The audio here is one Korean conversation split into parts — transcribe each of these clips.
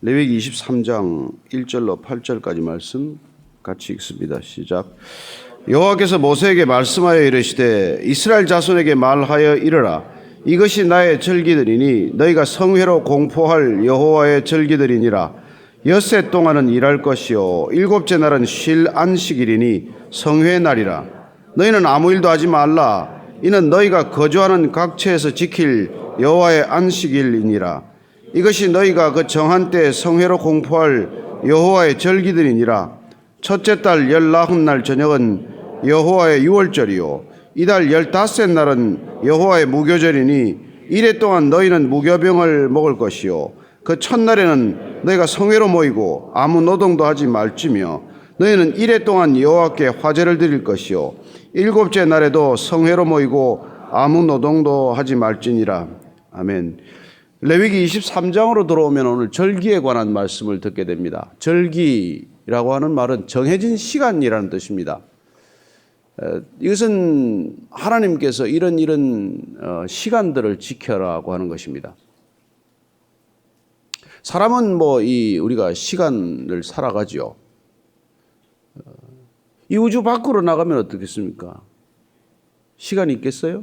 레위기 23장 1절로 8절까지 말씀 같이 읽습니다. 시작. 여호와께서 모세에게 말씀하여 이르시되 이스라엘 자손에게 말하여 이르라. 이것이 나의 절기들이니 너희가 성회로 공포할 여호와의 절기들이니라. 엿새 동안은 일할 것이요 일곱째 날은 쉴 안식일이니 성회의 날이라. 너희는 아무 일도 하지 말라. 이는 너희가 거주하는 각처에서 지킬 여호와의 안식일이니라. 이것이 너희가 그 정한 때에 성회로 공포할 여호와의 절기들이니라. 첫째 달 19날 저녁은 여호와의 유월절이요 이달 15째 날은 여호와의 무교절이니 이래 동안 너희는 무교병을 먹을 것이요 그 첫날에는 너희가 성회로 모이고 아무 노동도 하지 말지며 너희는 이래 동안 여호와께 화제를 드릴 것이요 일곱째 날에도 성회로 모이고 아무 노동도 하지 말지니라. 아멘. 레위기 23장으로 들어오면 오늘 절기에 관한 말씀을 듣게 됩니다. 절기라고 하는 말은 정해진 시간이라는 뜻입니다. 이것은 하나님께서 이런 시간들을 지켜라고 하는 것입니다. 사람은 우리가 시간을 살아가지요. 이 우주 밖으로 나가면 어떻겠습니까? 시간이 있겠어요?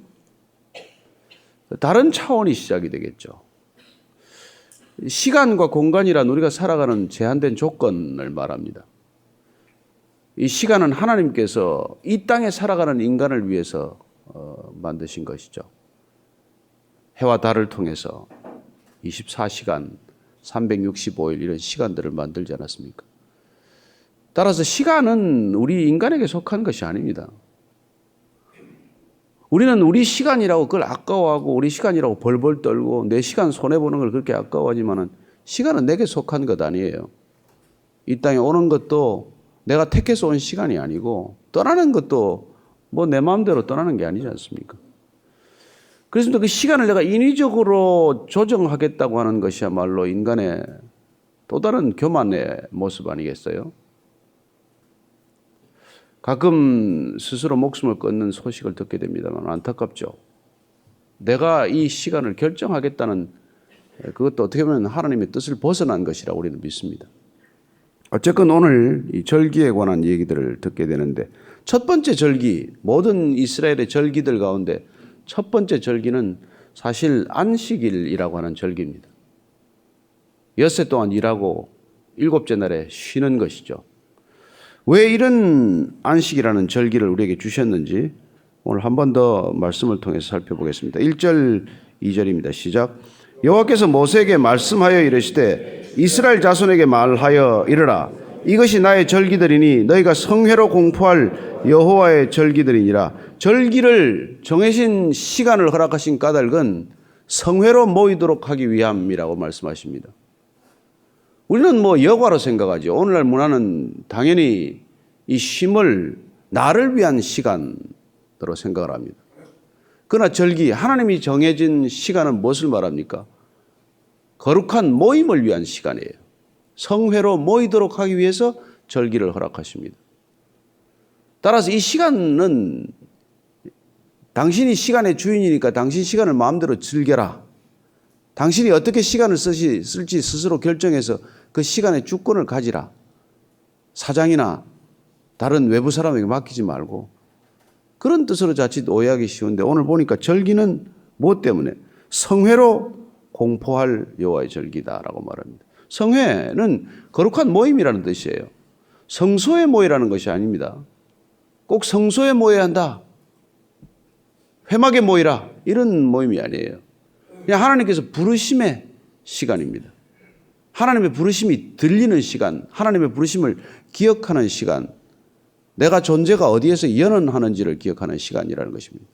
다른 차원이 시작이 되겠죠. 시간과 공간이란 우리가 살아가는 제한된 조건을 말합니다. 이 시간은 하나님께서 이 땅에 살아가는 인간을 위해서 만드신 것이죠. 해와 달을 통해서 24시간, 365일 이런 시간들을 만들지 않았습니까? 따라서 시간은 우리 인간에게 속한 것이 아닙니다. 우리는 우리 시간이라고 그걸 아까워하고 우리 시간이라고 벌벌 떨고 내 시간 손해보는 걸 그렇게 아까워하지만은 시간은 내게 속한 것 아니에요. 이 땅에 오는 것도 내가 택해서 온 시간이 아니고 떠나는 것도 내 마음대로 떠나는 게 아니지 않습니까? 그래서 그 시간을 내가 인위적으로 조정하겠다고 하는 것이야말로 인간의 또 다른 교만의 모습 아니겠어요? 가끔 스스로 목숨을 끊는 소식을 듣게 됩니다만 안타깝죠. 내가 이 시간을 결정하겠다는 그것도 어떻게 보면 하나님의 뜻을 벗어난 것이라고 우리는 믿습니다. 어쨌건 오늘 이 절기에 관한 얘기들을 듣게 되는데 첫 번째 절기, 모든 이스라엘의 절기들 가운데 첫 번째 절기는 사실 안식일이라고 하는 절기입니다. 엿새 동안 일하고 일곱째 날에 쉬는 것이죠. 왜 이런 안식이라는 절기를 우리에게 주셨는지 오늘 한 번 더 말씀을 통해서 살펴보겠습니다. 1절, 2절입니다. 시작. 여호와께서 모세에게 말씀하여 이르시되 이스라엘 자손에게 말하여 이르라. 이것이 나의 절기들이니 너희가 성회로 공포할 여호와의 절기들이니라. 절기를 정해진 시간을 허락하신 까닭은 성회로 모이도록 하기 위함이라고 말씀하십니다. 우리는 여과로 생각하죠. 오늘날 문화는 당연히 이 쉼을 나를 위한 시간으로 생각을 합니다. 그러나 절기, 하나님이 정해진 시간은 무엇을 말합니까? 거룩한 모임을 위한 시간이에요. 성회로 모이도록 하기 위해서 절기를 허락하십니다. 따라서 이 시간은 당신이 시간의 주인이니까 당신 시간을 마음대로 즐겨라. 당신이 어떻게 시간을 쓸지 스스로 결정해서 그 시간의 주권을 가지라. 사장이나 다른 외부 사람에게 맡기지 말고 그런 뜻으로 자칫 오해하기 쉬운데 오늘 보니까 절기는 무엇 때문에? 성회로 공포할 여호와의 절기다라고 말합니다. 성회는 거룩한 모임이라는 뜻이에요. 성소에 모이라는 것이 아닙니다. 꼭 성소에 모여야 한다. 회막에 모이라. 이런 모임이 아니에요. 그냥 하나님께서 부르심의 시간입니다. 하나님의 부르심이 들리는 시간, 하나님의 부르심을 기억하는 시간, 내가 존재가 어디에서 연연하는지를 기억하는 시간이라는 것입니다.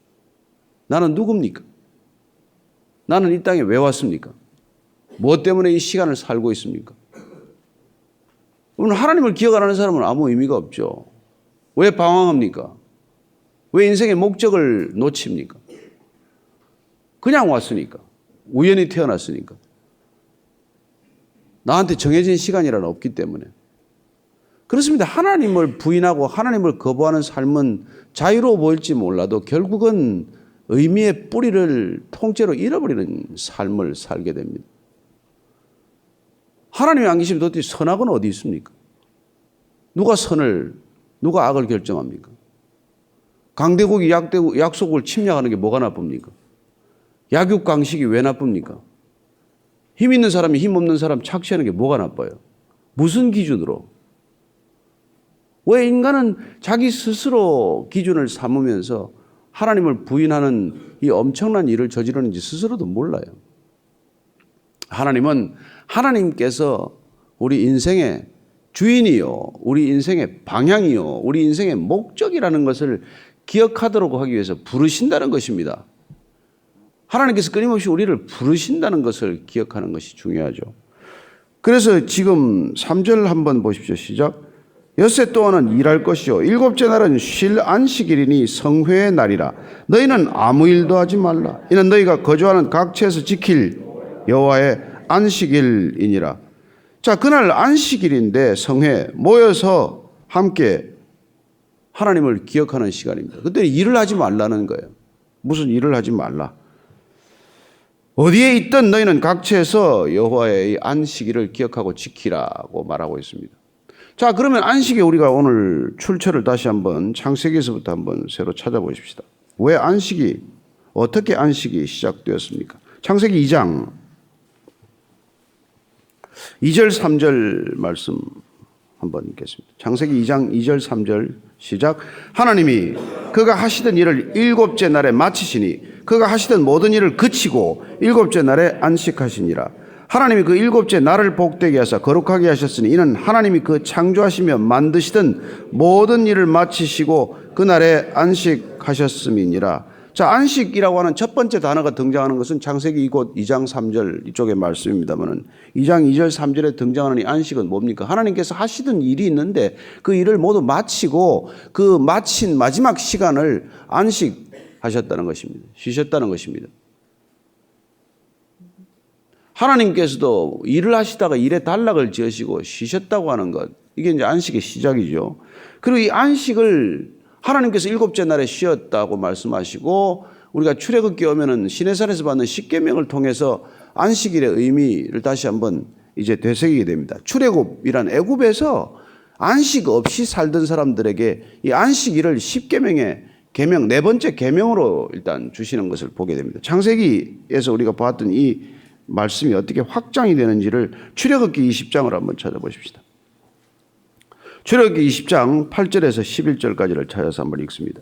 나는 누굽니까? 나는 이 땅에 왜 왔습니까? 무엇 때문에 이 시간을 살고 있습니까? 오늘 하나님을 기억 안 하는 사람은 아무 의미가 없죠. 왜 방황합니까? 왜 인생의 목적을 놓칩니까? 그냥 왔으니까. 우연히 태어났으니까. 나한테 정해진 시간이란 없기 때문에. 그렇습니다. 하나님을 부인하고 하나님을 거부하는 삶은 자유로워 보일지 몰라도 결국은 의미의 뿌리를 통째로 잃어버리는 삶을 살게 됩니다. 하나님이 안 계시면 도대체 선악은 어디 있습니까? 누가 선을, 누가 악을 결정합니까? 강대국이 약소국을 침략하는 게 뭐가 나쁩니까? 약육강식이 왜 나쁩니까? 힘 있는 사람이 힘 없는 사람 착취하는 게 뭐가 나빠요? 무슨 기준으로? 왜 인간은 자기 스스로 기준을 삼으면서 하나님을 부인하는 이 엄청난 일을 저지르는지 스스로도 몰라요. 하나님은 하나님께서 우리 인생의 주인이요, 우리 인생의 방향이요, 우리 인생의 목적이라는 것을 기억하도록 하기 위해서 부르신다는 것입니다. 하나님께서 끊임없이 우리를 부르신다는 것을 기억하는 것이 중요하죠. 그래서 지금 3절 한번 보십시오. 시작. 엿새 동안은 일할 것이요 일곱째 날은 쉴 안식일이니 성회의 날이라. 너희는 아무 일도 하지 말라. 이는 너희가 거주하는 각처에서 지킬 여호와의 안식일이니라. 자, 그날 안식일인데 성회 모여서 함께 하나님을 기억하는 시간입니다. 그때 일을 하지 말라는 거예요. 무슨 일을 하지 말라. 어디에 있든 너희는 각처에서 여호와의 안식일을 기억하고 지키라고 말하고 있습니다. 자, 그러면 안식에 우리가 오늘 출처를 다시 한번 창세기에서부터 한번 새로 찾아보십시다. 왜 안식이, 어떻게 안식이 시작되었습니까? 창세기 2장 2절 3절 말씀 한번 읽겠습니다. 창세기 2장 2절 3절 시작. 하나님이 그가 하시던 일을 일곱째 날에 마치시니 그가 하시던 모든 일을 그치고 일곱째 날에 안식하시니라. 하나님이 그 일곱째 날을 복되게 하사 거룩하게 하셨으니 이는 하나님이 그 창조하시며 만드시던 모든 일을 마치시고 그날에 안식하셨음이니라. 자, 안식이라고 하는 첫 번째 단어가 등장하는 것은 창세기 이곳 2장 3절 이쪽의 말씀입니다만은 2장 2절 3절에 등장하는 이 안식은 뭡니까? 하나님께서 하시던 일이 있는데 그 일을 모두 마치고 그 마친 마지막 시간을 안식하셨다는 것입니다. 쉬셨다는 것입니다. 하나님께서도 일을 하시다가 일에 단락을 지으시고 쉬셨다고 하는 것, 이게 이제 안식의 시작이죠. 그리고 이 안식을 하나님께서 일곱째 날에 쉬었다고 말씀하시고 우리가 출애굽기 오면은 시내산에서 받는 십계명을 통해서 안식일의 의미를 다시 한번 이제 되새기게 됩니다. 출애굽이란 애굽에서 안식 없이 살던 사람들에게 이 안식일을 십계명의 계명, 네 번째 계명으로 일단 주시는 것을 보게 됩니다. 창세기에서 우리가 봤던 이 말씀이 어떻게 확장이 되는지를 출애굽기 20장을 한번 찾아보십시다. 출애굽기 20장 8절에서 11절까지를 찾아서 한번 읽습니다.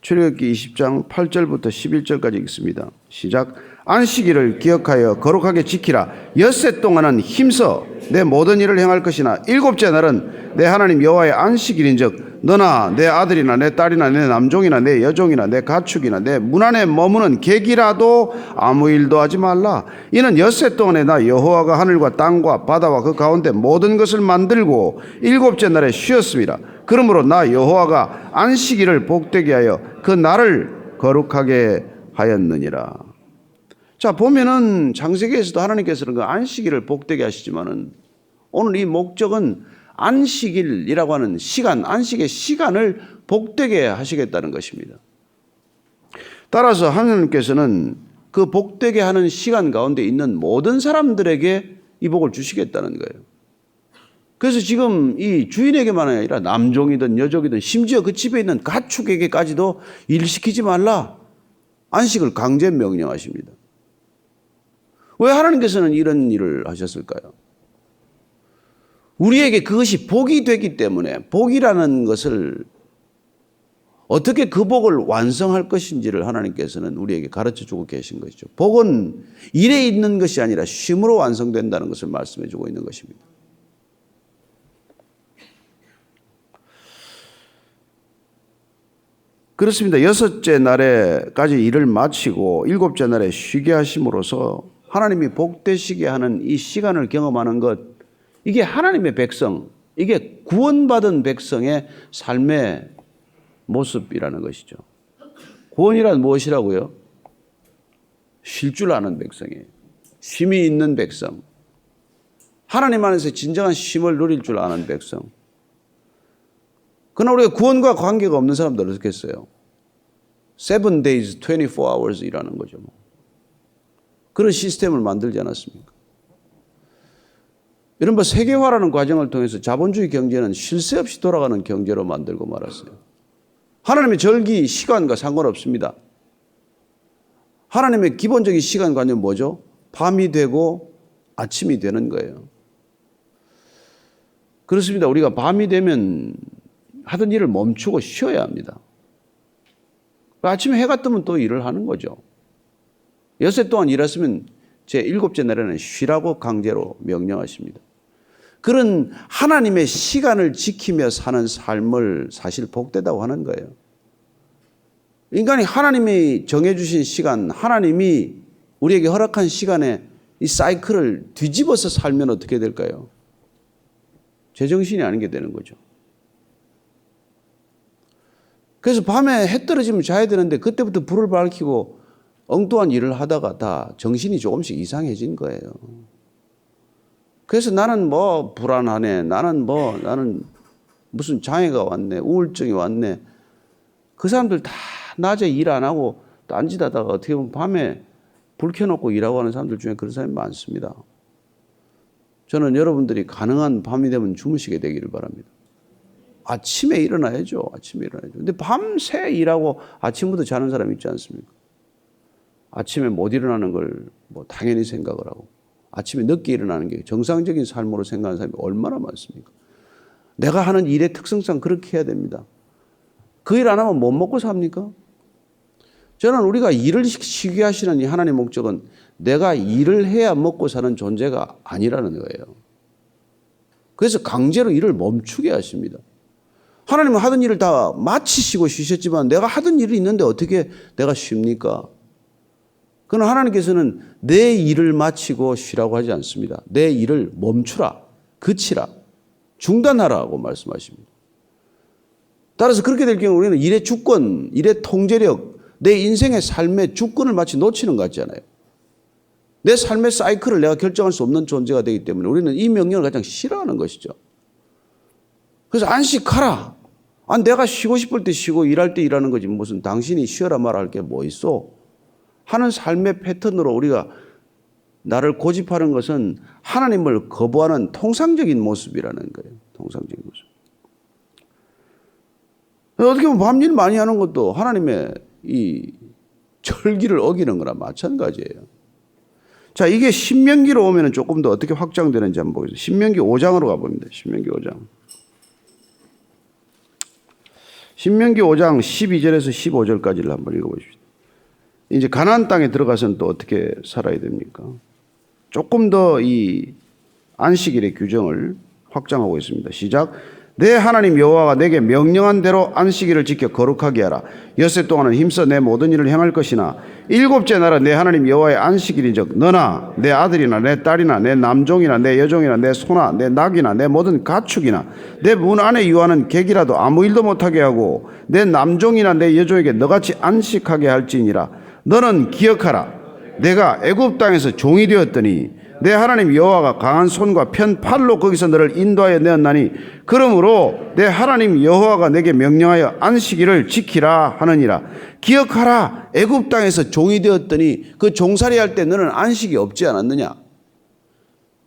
출애굽기 20장 8절부터 11절까지 읽습니다. 시작. 안식일을 기억하여 거룩하게 지키라. 엿새 동안은 힘써 내 모든 일을 행할 것이나 일곱째 날은 내 하나님 여호와의 안식일인즉 너나 내 아들이나 내 딸이나 내 남종이나 내 여종이나 내 가축이나 내 문 안에 머무는 객이라도 아무 일도 하지 말라. 이는 엿새 동안에 나 여호와가 하늘과 땅과 바다와 그 가운데 모든 것을 만들고 일곱째 날에 쉬었습니다. 그러므로 나 여호와가 안식일을 복되게 하여 그 날을 거룩하게 하였느니라. 자, 보면은 창세기에서도 하나님께서는 그 안식일을 복되게 하시지만은 오늘 이 목적은 안식일이라고 하는 시간, 안식의 시간을 복되게 하시겠다는 것입니다. 따라서 하나님께서는 그 복되게 하는 시간 가운데 있는 모든 사람들에게 이 복을 주시겠다는 거예요. 그래서 지금 이 주인에게만 아니라 남종이든 여종이든 심지어 그 집에 있는 가축에게까지도 일시키지 말라. 안식을 강제 명령하십니다. 왜 하나님께서는 이런 일을 하셨을까요? 우리에게 그것이 복이 되기 때문에 복이라는 것을 어떻게 그 복을 완성할 것인지를 하나님께서는 우리에게 가르쳐 주고 계신 것이죠. 복은 일에 있는 것이 아니라 쉼으로 완성된다는 것을 말씀해 주고 있는 것입니다. 그렇습니다. 여섯째 날에까지 일을 마치고 일곱째 날에 쉬게 하심으로써 하나님이 복되시게 하는 이 시간을 경험하는 것, 이게 하나님의 백성, 이게 구원받은 백성의 삶의 모습이라는 것이죠. 구원이란 무엇이라고요? 쉴 줄 아는 백성이에요. 쉼이 있는 백성. 하나님 안에서 진정한 쉼을 누릴 줄 아는 백성. 그러나 우리가 구원과 관계가 없는 사람들 어떻게 했어요? 7 days, 24 hours 일하는 거죠. 그런 시스템을 만들지 않았습니까? 이른바 세계화라는 과정을 통해서 자본주의 경제는 쉴 새 없이 돌아가는 경제로 만들고 말았어요. 하나님의 절기 시간과 상관없습니다. 하나님의 기본적인 시간관념은 뭐죠? 밤이 되고 아침이 되는 거예요. 그렇습니다. 우리가 밤이 되면 하던 일을 멈추고 쉬어야 합니다. 아침에 해가 뜨면 또 일을 하는 거죠. 엿새 동안 일했으면 제7째 날에는 쉬라고 강제로 명령하십니다. 그런 하나님의 시간을 지키며 사는 삶을 사실 복되다고 하는 거예요. 인간이 하나님이 정해주신 시간, 하나님이 우리에게 허락한 시간에 이 사이클을 뒤집어서 살면 어떻게 될까요? 제정신이 아닌 게 되는 거죠. 그래서 밤에 해 떨어지면 자야 되는데 그때부터 불을 밝히고 엉뚱한 일을 하다가 다 정신이 조금씩 이상해진 거예요. 그래서 나는 뭐 불안하네. 나는 무슨 장애가 왔네. 우울증이 왔네. 그 사람들 다 낮에 일 안 하고 딴짓하다가 어떻게 보면 밤에 불 켜놓고 일하고 하는 사람들 중에 그런 사람이 많습니다. 저는 여러분들이 가능한 밤이 되면 주무시게 되기를 바랍니다. 아침에 일어나야죠. 아침에 일어나야죠. 근데 밤새 일하고 아침부터 자는 사람 있지 않습니까? 아침에 못 일어나는 걸 뭐 당연히 생각을 하고 아침에 늦게 일어나는 게 정상적인 삶으로 생각하는 사람이 얼마나 많습니까? 내가 하는 일의 특성상 그렇게 해야 됩니다. 그 일 안 하면 못 먹고 삽니까? 저는 우리가 일을 쉬게 하시는 이 하나님의 목적은 내가 일을 해야 먹고 사는 존재가 아니라는 거예요. 그래서 강제로 일을 멈추게 하십니다. 하나님은 하던 일을 다 마치시고 쉬셨지만 내가 하던 일이 있는데 어떻게 내가 쉽니까? 그러나 하나님께서는 내 일을 마치고 쉬라고 하지 않습니다. 내 일을 멈추라, 그치라, 중단하라고 말씀하십니다. 따라서 그렇게 될 경우 우리는 일의 주권, 일의 통제력, 내 인생의 삶의 주권을 마치 놓치는 것 같잖아요. 내 삶의 사이클을 내가 결정할 수 없는 존재가 되기 때문에 우리는 이 명령을 가장 싫어하는 것이죠. 그래서 안식하라. 내가 쉬고 싶을 때 쉬고 일할 때 일하는 거지 무슨 당신이 쉬어라 말아 할 게 뭐 있어? 하는 삶의 패턴으로 우리가 나를 고집하는 것은 하나님을 거부하는 통상적인 모습이라는 거예요. 통상적인 모습. 어떻게 보면 밤일 많이 하는 것도 하나님의 이 절기를 어기는 거나 마찬가지예요. 자, 이게 신명기로 오면 조금 더 어떻게 확장되는지 한번 보겠습니다. 신명기 5장으로 가봅니다. 신명기 5장. 신명기 5장 12절에서 15절까지를 한번 읽어보십시오. 이제 가나안 땅에 들어가서는 또 어떻게 살아야 됩니까? 조금 더 이 안식일의 규정을 확장하고 있습니다. 시작. 내 하나님 여호와가 내게 명령한 대로 안식일을 지켜 거룩하게 하라. 엿새 동안은 힘써 내 모든 일을 행할 것이나 일곱째 날은 내 하나님 여호와의 안식일인즉 너나 내 아들이나 내 딸이나 내 남종이나 내 여종이나 내 소나 내 낙이나 내 모든 가축이나 내 문 안에 유하는 객이라도 아무 일도 못하게 하고 내 남종이나 내 여종에게 너같이 안식하게 할지니라. 너는 기억하라. 내가 애굽 땅에서 종이 되었더니 내 하나님 여호와가 강한 손과 편 팔로 거기서 너를 인도하여 내었나니 그러므로 내 하나님 여호와가 내게 명령하여 안식일을 지키라 하느니라. 기억하라. 애굽 땅에서 종이 되었더니 그 종살이 할 때 너는 안식이 없지 않았느냐.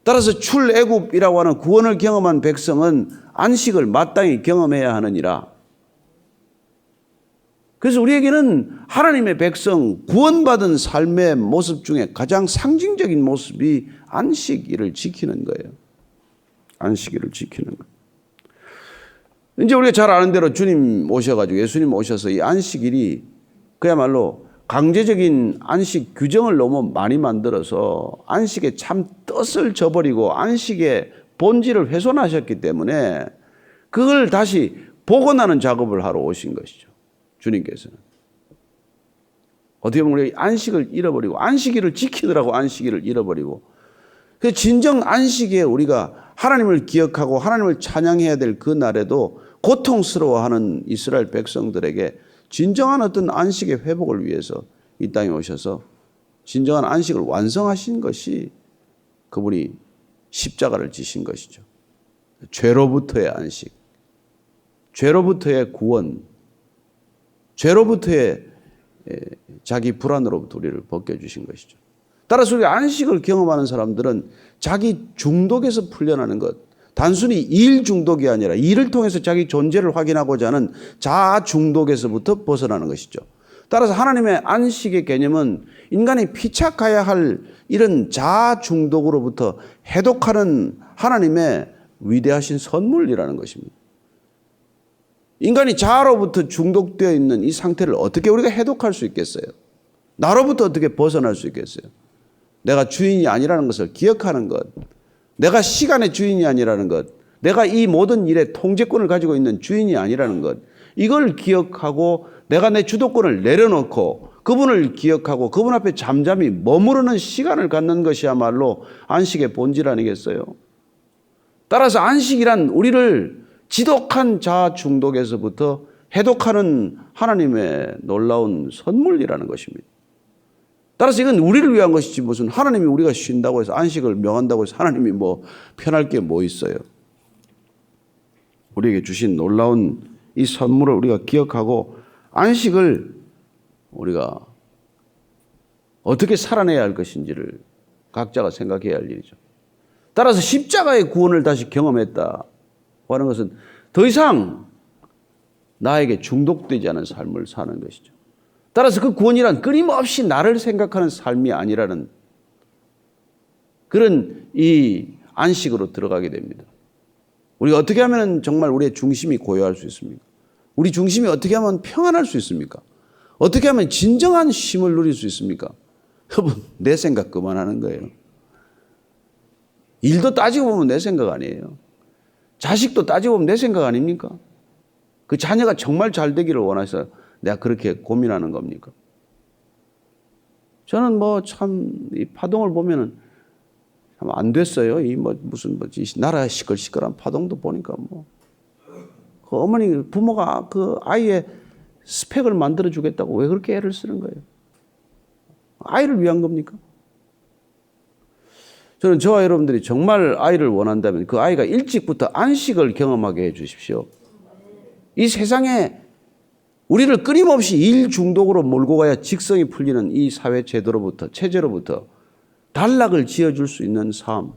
따라서 출애굽이라고 하는 구원을 경험한 백성은 안식을 마땅히 경험해야 하느니라. 그래서 우리에게는 하나님의 백성, 구원받은 삶의 모습 중에 가장 상징적인 모습이 안식일을 지키는 거예요. 안식일을 지키는 거예요. 이제 우리가 잘 아는 대로 주님 오셔가지고 예수님 오셔서 이 안식일이 그야말로 강제적인 안식 규정을 너무 많이 만들어서 안식의 참 뜻을 저버리고 안식의 본질을 훼손하셨기 때문에 그걸 다시 복원하는 작업을 하러 오신 것이죠. 주님께서는. 어떻게 보면 우리가 안식을 잃어버리고 안식일을 지키느라고 안식일을 잃어버리고 그 진정 안식에 우리가 하나님을 기억하고 하나님을 찬양해야 될 그 날에도 고통스러워하는 이스라엘 백성들에게 진정한 어떤 안식의 회복을 위해서 이 땅에 오셔서 진정한 안식을 완성하신 것이 그분이 십자가를 지신 것이죠. 죄로부터의 안식, 죄로부터의 구원, 죄로부터의 자기 불안으로부터 우리를 벗겨주신 것이죠. 따라서 우리 안식을 경험하는 사람들은 자기 중독에서 풀려나는 것, 단순히 일 중독이 아니라 일을 통해서 자기 존재를 확인하고자 하는 자아 중독에서부터 벗어나는 것이죠. 따라서 하나님의 안식의 개념은 인간이 피착해야 할 이런 자아 중독으로부터 해독하는 하나님의 위대하신 선물이라는 것입니다. 인간이 자아로부터 중독되어 있는 이 상태를 어떻게 우리가 해독할 수 있겠어요? 나로부터 어떻게 벗어날 수 있겠어요? 내가 주인이 아니라는 것을 기억하는 것, 내가 시간의 주인이 아니라는 것, 내가 이 모든 일의 통제권을 가지고 있는 주인이 아니라는 것, 이걸 기억하고 내가 내 주도권을 내려놓고 그분을 기억하고 그분 앞에 잠잠히 머무르는 시간을 갖는 것이야말로 안식의 본질 아니겠어요? 따라서 안식이란 우리를 지독한 자아 중독에서부터 해독하는 하나님의 놀라운 선물이라는 것입니다. 따라서 이건 우리를 위한 것이지 무슨 하나님이 우리가 쉰다고 해서 안식을 명한다고 해서 하나님이 뭐 편할 게 뭐 있어요. 우리에게 주신 놀라운 이 선물을 우리가 기억하고 안식을 우리가 어떻게 살아내야 할 것인지를 각자가 생각해야 할 일이죠. 따라서 십자가의 구원을 다시 경험했다고 하는 것은 더 이상 나에게 중독되지 않은 삶을 사는 것이죠. 따라서 그 구원이란 끊임없이 나를 생각하는 삶이 아니라는 그런 이 안식으로 들어가게 됩니다. 우리가 어떻게 하면 정말 우리의 중심이 고요할 수 있습니까? 우리 중심이 어떻게 하면 평안할 수 있습니까? 어떻게 하면 진정한 쉼을 누릴 수 있습니까? 여러분, 내 생각 그만하는 거예요. 일도 따지고 보면 내 생각 아니에요. 자식도 따지고 보면 내 생각 아닙니까? 그 자녀가 정말 잘 되기를 원해서 내가 그렇게 고민하는 겁니까? 저는 뭐 참 이 파동을 보면은 참 안 됐어요. 이 뭐 무슨 뭐지 나라 시끌시끌한 파동도 보니까 뭐 그 어머니 부모가 그 아이의 스펙을 만들어 주겠다고 왜 그렇게 애를 쓰는 거예요? 아이를 위한 겁니까? 저는 저와 여러분들이 정말 아이를 원한다면 그 아이가 일찍부터 안식을 경험하게 해 주십시오. 이 세상에 우리를 끊임없이 일 중독으로 몰고 가야 직성이 풀리는 이 사회 제도로부터 체제로부터 단락을 지어줄 수 있는 삶.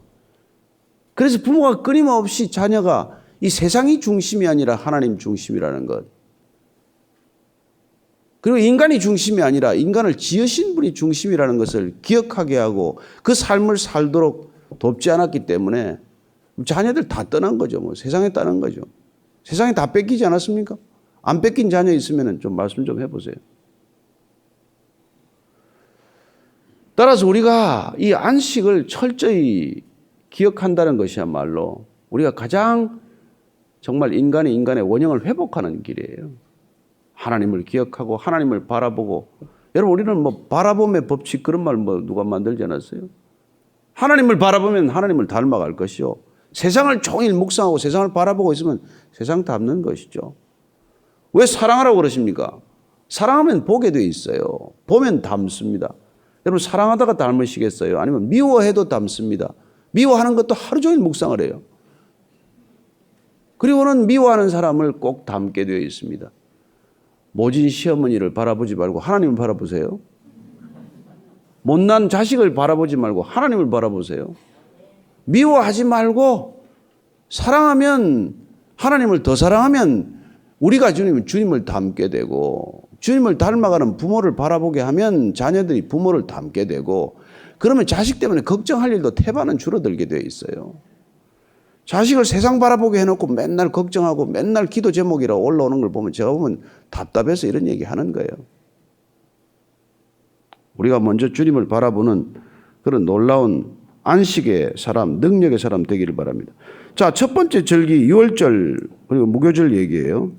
그래서 부모가 끊임없이 자녀가 이 세상이 중심이 아니라 하나님 중심이라는 것. 그리고 인간이 중심이 아니라 인간을 지으신 분이 중심이라는 것을 기억하게 하고 그 삶을 살도록 돕지 않았기 때문에 자녀들 다 떠난 거죠. 뭐 세상에 떠난 거죠. 세상에 다 뺏기지 않았습니까? 안 뺏긴 자녀 있으면 좀 말씀 좀 해보세요. 따라서 우리가 이 안식을 철저히 기억한다는 것이야말로 우리가 가장 정말 인간이 인간의 원형을 회복하는 길이에요. 하나님을 기억하고 하나님을 바라보고 여러분 우리는 뭐 바라봄의 법칙 그런 말 뭐 누가 만들지 않았어요? 하나님을 바라보면 하나님을 닮아갈 것이요. 세상을 종일 묵상하고 세상을 바라보고 있으면 세상 닮는 것이죠. 왜 사랑하라고 그러십니까? 사랑하면 보게 돼 있어요. 보면 닮습니다. 여러분 사랑하다가 닮으시겠어요? 아니면 미워해도 닮습니다. 미워하는 것도 하루 종일 묵상을 해요. 그리고는 미워하는 사람을 꼭 닮게 되어 있습니다. 모진 시어머니를 바라보지 말고 하나님을 바라보세요. 못난 자식을 바라보지 말고 하나님을 바라보세요. 미워하지 말고 사랑하면 하나님을 더 사랑하면 우리가 주님을 닮게 되고 주님을 닮아가는 부모를 바라보게 하면 자녀들이 부모를 닮게 되고 그러면 자식 때문에 걱정할 일도 태반은 줄어들게 되어 있어요. 자식을 세상 바라보게 해놓고 맨날 걱정하고 맨날 기도 제목이라고 올라오는 걸 보면 제가 보면 답답해서 이런 얘기 하는 거예요. 우리가 먼저 주님을 바라보는 그런 놀라운 안식의 사람, 능력의 사람 되기를 바랍니다. 자, 첫 번째 절기 6월절 그리고 무교절 얘기예요.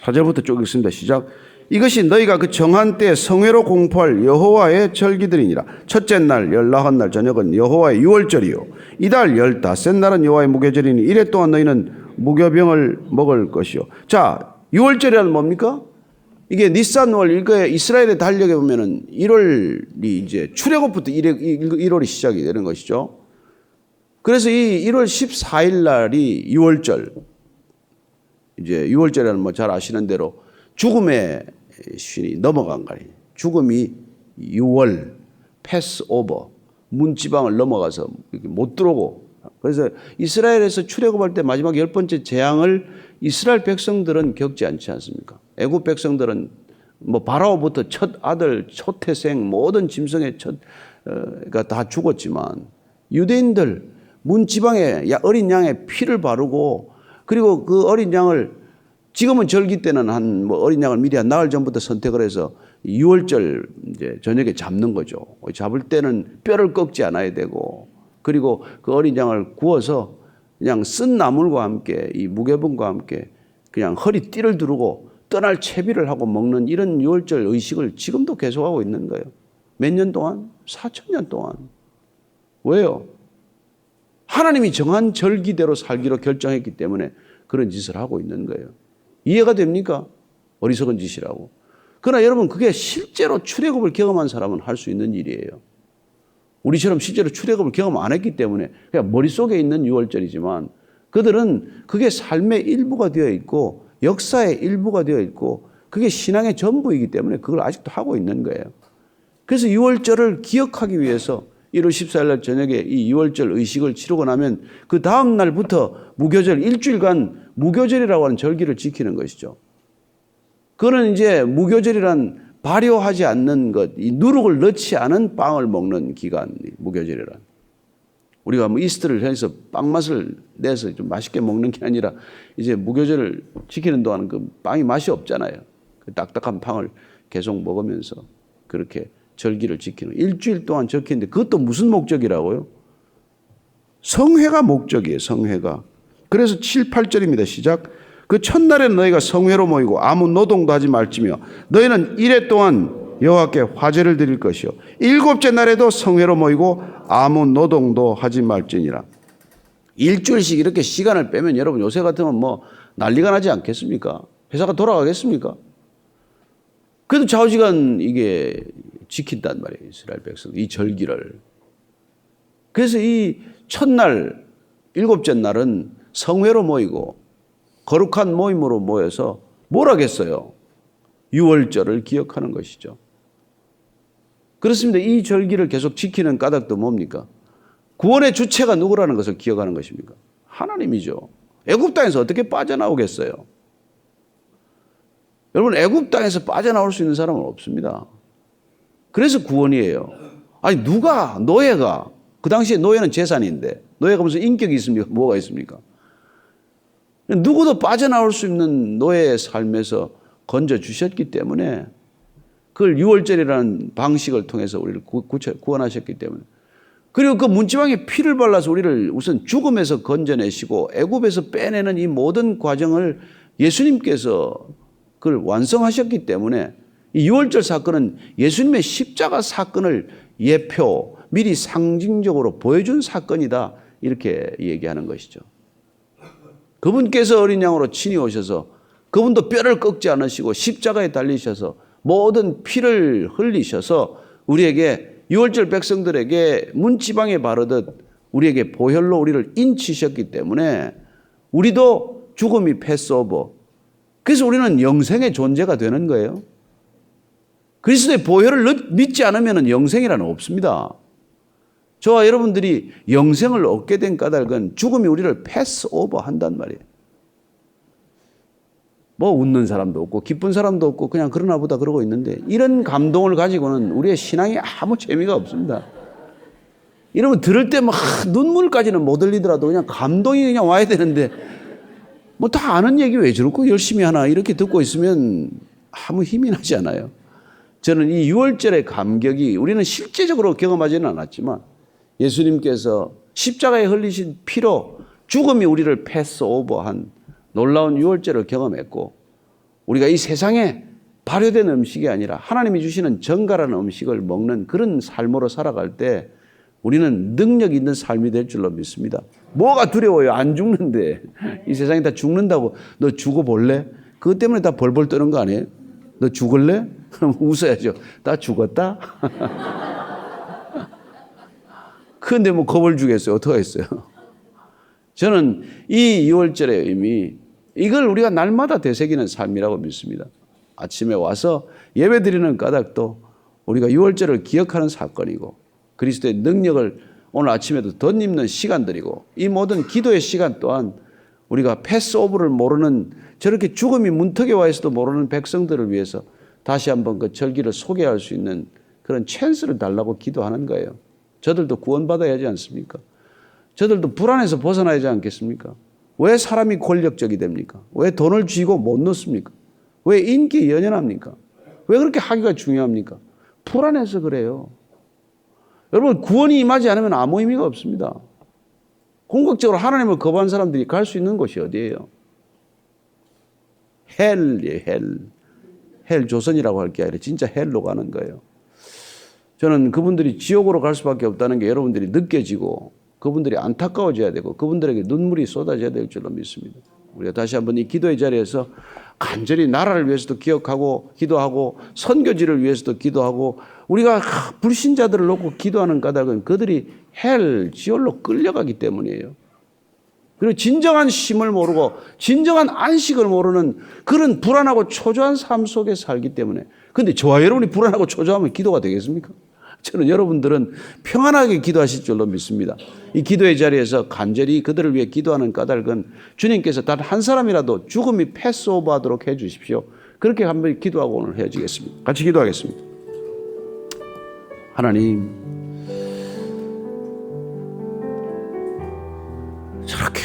4절부터 쭉 읽습니다. 시작. 이것이 너희가 그 정한 때에 성회로 공포할 여호와의 절기들이니라. 첫째 날 열나흔 날 저녁은 여호와의 유월절이요 이달 15날은 여호와의 무교절이니 이래 동안 너희는 무교병을 먹을 것이요. 자, 유월절이란 뭡니까? 이게 니산월 이거 이스라엘의 달력에 보면은 1월이 이제 출애굽부터 1월이 시작이 되는 것이죠. 그래서 이 1월 14일 날이 유월절. 이제 유월절이라는 뭐 잘 아시는 대로 죽음의 신이 넘어간 거예요. 죽음이 6월 패스 오버, 문지방을 넘어가서 못 들어오고. 그래서 이스라엘에서 출애굽할 때 마지막 10번째 재앙을 이스라엘 백성들은 겪지 않지 않습니까? 애굽 백성들은 뭐 바라오부터 첫 아들, 첫 태생, 모든 짐승의 가 다 죽었지만 유대인들 문지방에 어린 양의 피를 바르고 그리고 그 어린 양을 지금은 절기 때는 한 뭐 어린 양을 미리 한 나흘 전부터 선택을 해서 6월절 이제 저녁에 잡는 거죠. 잡을 때는 뼈를 꺾지 않아야 되고 그리고 그 어린 양을 구워서 그냥 쓴 나물과 함께 이 무교분과 함께 그냥 허리띠를 두르고 떠날 채비를 하고 먹는 이런 6월절 의식을 지금도 계속하고 있는 거예요. 몇 년 동안? 4,000년 동안. 왜요? 하나님이 정한 절기대로 살기로 결정했기 때문에 그런 짓을 하고 있는 거예요. 이해가 됩니까? 어리석은 짓이라고. 그러나 여러분 그게 실제로 출애굽을 경험한 사람은 할 수 있는 일이에요. 우리처럼 실제로 출애굽을 경험 안 했기 때문에 그냥 머릿속에 있는 6월절이지만 그들은 그게 삶의 일부가 되어 있고 역사의 일부가 되어 있고 그게 신앙의 전부이기 때문에 그걸 아직도 하고 있는 거예요. 그래서 6월절을 기억하기 위해서 1월 14일 날 저녁에 이 6월절 의식을 치르고 나면 그 다음 날부터 무교절 일주일간 무교절이라고 하는 절기를 지키는 것이죠. 그거는 이제 무교절이란 발효하지 않는 것, 이 누룩을 넣지 않은 빵을 먹는 기간, 무교절이란. 우리가 뭐 이스트를 해서 빵 맛을 내서 좀 맛있게 먹는 게 아니라 이제 무교절을 지키는 동안 그 빵이 맛이 없잖아요. 그 딱딱한 빵을 계속 먹으면서 그렇게 절기를 지키는 일주일 동안 적히는데 그것도 무슨 목적이라고요? 성회가 목적이에요. 성회가. 그래서 7, 8절입니다. 시작. 그 첫날에는 너희가 성회로 모이고 아무 노동도 하지 말지며 너희는 이레 동안 여호와께 화제를 드릴 것이요 일곱째 날에도 성회로 모이고 아무 노동도 하지 말지니라. 일주일씩 이렇게 시간을 빼면 여러분 요새 같으면 뭐 난리가 나지 않겠습니까? 회사가 돌아가겠습니까? 그래도 좌우지간 이게 지킨단 말이에요. 이스라엘 백성 이 절기를. 그래서 이 첫날 일곱째 날은 성회로 모이고 거룩한 모임으로 모여서 뭘 하겠어요? 6월절을 기억하는 것이죠. 그렇습니다. 이 절기를 계속 지키는 까닭도 뭡니까? 구원의 주체가 누구라는 것을 기억하는 것입니까? 하나님이죠. 애굽 땅에서 어떻게 빠져나오겠어요? 여러분 애굽 땅에서 빠져나올 수 있는 사람은 없습니다. 그래서 구원이에요. 아니 누가 노예가 그 당시에 노예는 재산인데 노예가 무슨 인격이 있습니까? 뭐가 있습니까? 누구도 빠져나올 수 있는 노예의 삶에서 건져 주셨기 때문에 그걸 6월절이라는 방식을 통해서 우리를 구원하셨기 때문에 그리고 그 문지방에 피를 발라서 우리를 우선 죽음에서 건져내시고 애굽에서 빼내는 이 모든 과정을 예수님께서 그걸 완성하셨기 때문에 이 6월절 사건은 예수님의 십자가 사건을 예표 미리 상징적으로 보여준 사건이다 이렇게 얘기하는 것이죠. 그분께서 어린 양으로 친히 오셔서 그분도 뼈를 꺾지 않으시고 십자가에 달리셔서 모든 피를 흘리셔서 우리에게 6월절 백성들에게 문지방에 바르듯 우리에게 보혈로 우리를 인치셨기 때문에 우리도 죽음이 패스오버. 그래서 우리는 영생의 존재가 되는 거예요. 그리스도의 보혈을 믿지 않으면 영생이라는 없습니다. 저와 여러분들이 영생을 얻게 된 까닭은 죽음이 우리를 패스오버 한단 말이에요. 뭐 웃는 사람도 없고 기쁜 사람도 없고 그냥 그러나 보다 그러고 있는데 이런 감동을 가지고는 우리의 신앙에 아무 재미가 없습니다. 이러면 들을 때 막 눈물까지는 못 흘리더라도 그냥 감동이 그냥 와야 되는데 뭐 다 아는 얘기 왜 저렇게 열심히 하나 이렇게 듣고 있으면 아무 힘이 나지 않아요. 저는 이 6월절의 감격이 우리는 실제적으로 경험하지는 않았지만 예수님께서 십자가에 흘리신 피로 죽음이 우리를 패스오버한 놀라운 6월절을 경험했고 우리가 이 세상에 발효된 음식이 아니라 하나님이 주시는 정갈한 음식을 먹는 그런 삶으로 살아갈 때 우리는 능력 있는 삶이 될 줄로 믿습니다. 뭐가 두려워요? 안 죽는데. 이 세상에 다 죽는다고 너 죽어볼래? 그것 때문에 다 벌벌 떠는 거 아니에요? 너 죽을래? 그럼 웃어야죠. 나 죽었다? 그런데 뭐 겁을 주겠어요? 어떡하겠어요? 저는 이 2월절의 의미 이걸 우리가 날마다 되새기는 삶이라고 믿습니다. 아침에 와서 예배 드리는 까닭도 우리가 유월절을 기억하는 사건이고 그리스도의 능력을 오늘 아침에도 덧입는 시간들이고 이 모든 기도의 시간 또한 우리가 패스오브를 모르는 저렇게 죽음이 문턱에 와 있어도 모르는 백성들을 위해서 다시 한번 그 절기를 소개할 수 있는 그런 찬스를 달라고 기도하는 거예요. 저들도 구원받아야 하지 않습니까? 저들도 불안해서 벗어나야 하지 않겠습니까? 왜 사람이 권력적이 됩니까? 왜 돈을 쥐고 못 넣습니까? 왜 인기에 연연합니까? 왜 그렇게 하기가 중요합니까? 불안해서 그래요. 여러분, 구원이 임하지 않으면 아무 의미가 없습니다. 궁극적으로 하나님을 거부한 사람들이 갈 수 있는 곳이 어디예요? 헬이에요, 헬. 헬 조선이라고 할 게 아니라 진짜 헬로 가는 거예요. 저는 그분들이 지옥으로 갈 수밖에 없다는 게 여러분들이 느껴지고 그분들이 안타까워져야 되고 그분들에게 눈물이 쏟아져야 될 줄로 믿습니다. 우리가 다시 한번 이 기도의 자리에서 간절히 나라를 위해서도 기억하고 기도하고 선교지를 위해서도 기도하고 우리가 불신자들을 놓고 기도하는 까닭은 그들이 헬, 지옥으로 끌려가기 때문이에요. 그리고 진정한 쉼을 모르고 진정한 안식을 모르는 그런 불안하고 초조한 삶 속에 살기 때문에. 그런데 저와 여러분이 불안하고 초조하면 기도가 되겠습니까? 저는 여러분들은 평안하게 기도하실 줄로 믿습니다. 이 기도의 자리에서 간절히 그들을 위해 기도하는 까닭은 주님께서 단 한 사람이라도 죽음이 패스오버하도록 해 주십시오. 그렇게 한번 기도하고 오늘 헤어지겠습니다. 같이 기도하겠습니다. 하나님, 저렇게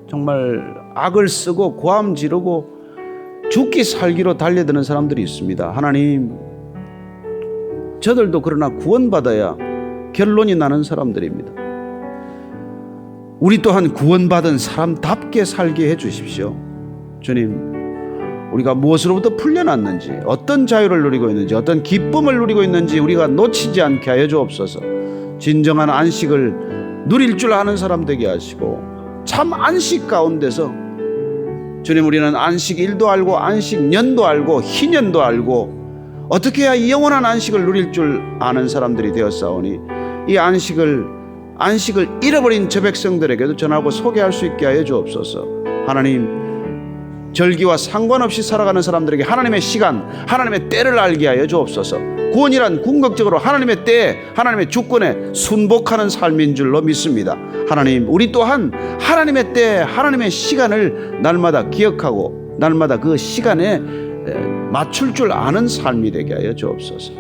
정말 악을 쓰고 고함 지르고 죽기 살기로 달려드는 사람들이 있습니다. 하나님, 저들도 그러나 구원받아야 결론이 나는 사람들입니다. 우리 또한 구원받은 사람답게 살게 해 주십시오. 주님, 우리가 무엇으로부터 풀려났는지, 어떤 자유를 누리고 있는지, 어떤 기쁨을 누리고 있는지 우리가 놓치지 않게 하여 주옵소서. 진정한 안식을 누릴 줄 아는 사람 되게 하시고 참 안식 가운데서 주님, 우리는 안식 일도 알고 안식 년도 알고 희년도 알고 어떻게 해야 이 영원한 안식을 누릴 줄 아는 사람들이 되었사오니 이 안식을 잃어버린 저 백성들에게도 전하고 소개할 수 있게 하여 주옵소서. 하나님, 절기와 상관없이 살아가는 사람들에게 하나님의 시간, 하나님의 때를 알게 하여 주옵소서. 구원이란 궁극적으로 하나님의 때에 하나님의 주권에 순복하는 삶인 줄로 믿습니다. 하나님, 우리 또한 하나님의 때에 하나님의 시간을 날마다 기억하고 날마다 그 시간에 맞출 줄 아는 삶이 되게 하여 주옵소서.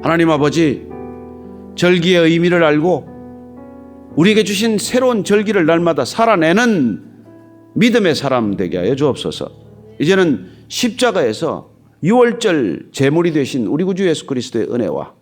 하나님 아버지, 절기의 의미를 알고 우리에게 주신 새로운 절기를 날마다 살아내는 믿음의 사람 되게 하여 주옵소서. 이제는 십자가에서 유월절 제물이 되신 우리 구주 예수 그리스도의 은혜와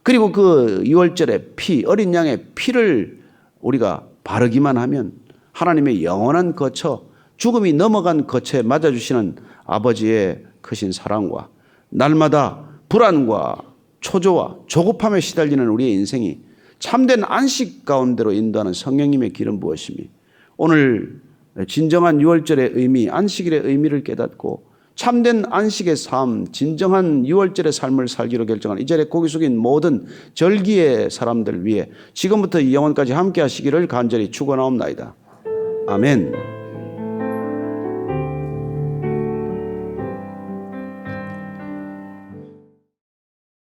그리고 그 유월절의 피, 어린 양의 피를 우리가 바르기만 하면 하나님의 영원한 거처, 죽음이 넘어간 거처에 맞아주시는 아버지의 크신 사랑과 날마다 불안과 초조와 조급함에 시달리는 우리의 인생이 참된 안식 가운데로 인도하는 성령님의 길은 무엇이니 오늘 진정한 유월절의 의미, 안식일의 의미를 깨닫고 참된 안식의 삶, 진정한 유월절의 삶을 살기로 결정한 이 자리에 고개 숙인 모든 절기의 사람들 위해 지금부터 이 영혼까지 함께 하시기를 간절히 축원하옵나이다. 아멘.